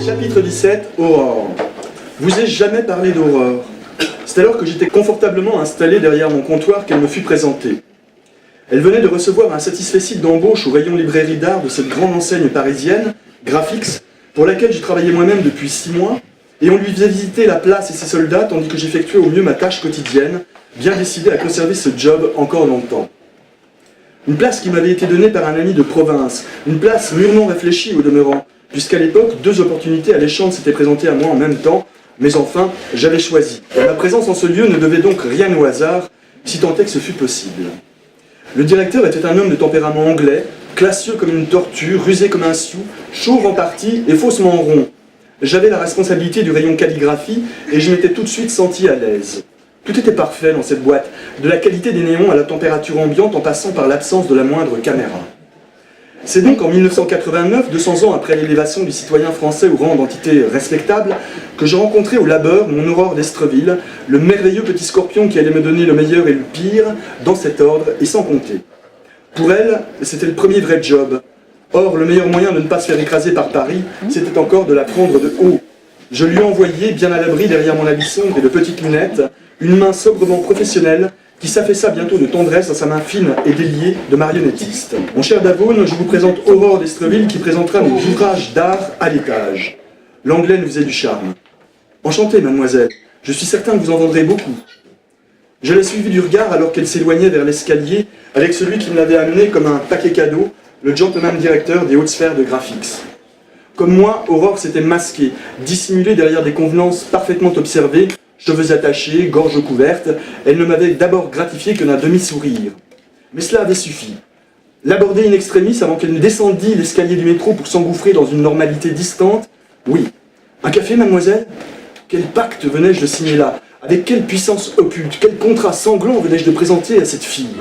Chapitre 17, Aurore. Vous ai jamais parlé d'Aurore. C'est alors que j'étais confortablement installé derrière mon comptoir qu'elle me fut présentée. Elle venait de recevoir un satisfecit d'embauche au rayon librairie d'art de cette grande enseigne parisienne, Graphix, pour laquelle j'ai travaillé moi-même depuis 6 mois, et on lui faisait visiter la place et ses soldats tandis que j'effectuais au mieux ma tâche quotidienne, bien décidé à conserver ce job encore longtemps. Une place qui m'avait été donnée par un ami de province, une place mûrement réfléchie au demeurant, puisqu'à l'époque, 2 opportunités alléchantes s'étaient présentées à moi en même temps, mais enfin, j'avais choisi. Et ma présence en ce lieu ne devait donc rien au hasard, si tant est que ce fût possible. Le directeur était un homme de tempérament anglais, classieux comme une tortue, rusé comme un sioux, chauve en partie et faussement rond. J'avais la responsabilité du rayon calligraphie et je m'étais tout de suite senti à l'aise. Tout était parfait dans cette boîte, de la qualité des néons à la température ambiante en passant par l'absence de la moindre caméra. C'est donc en 1989, 200 ans après l'élévation du citoyen français au rang d'entité respectable, que je rencontrai au labeur mon Aurore d'Estreville, le merveilleux petit scorpion qui allait me donner le meilleur et le pire, dans cet ordre et sans compter. Pour elle, c'était le premier vrai job. Or, le meilleur moyen de ne pas se faire écraser par Paris, c'était encore de la prendre de haut. Je lui ai envoyé, bien à l'abri derrière mon habit sombre et de petites lunettes, une main sobrement professionnelle qui s'affaissa bientôt de tendresse dans sa main fine et déliée de marionnettiste. Mon cher Davone, je vous présente Aurore d'Estreville qui présentera nos ouvrages d'art à l'étage. L'anglais nous faisait du charme. Enchanté, mademoiselle, je suis certain que vous en vendrez beaucoup. Je l'ai suivie du regard alors qu'elle s'éloignait vers l'escalier avec celui qui me l'avait amené comme un paquet cadeau, le gentleman directeur des hautes sphères de Graphix. Comme moi, Aurore s'était masquée, dissimulée derrière des convenances parfaitement observées, cheveux attachés, gorge couverte, elle ne m'avait d'abord gratifié que d'un demi-sourire. Mais cela avait suffi. L'aborder in extremis avant qu'elle ne descendît l'escalier du métro pour s'engouffrer dans une normalité distante, oui. Un café, mademoiselle? Quel pacte venais-je de signer là? Avec quelle puissance occulte, quel contrat sanglant venais-je de présenter à cette fille?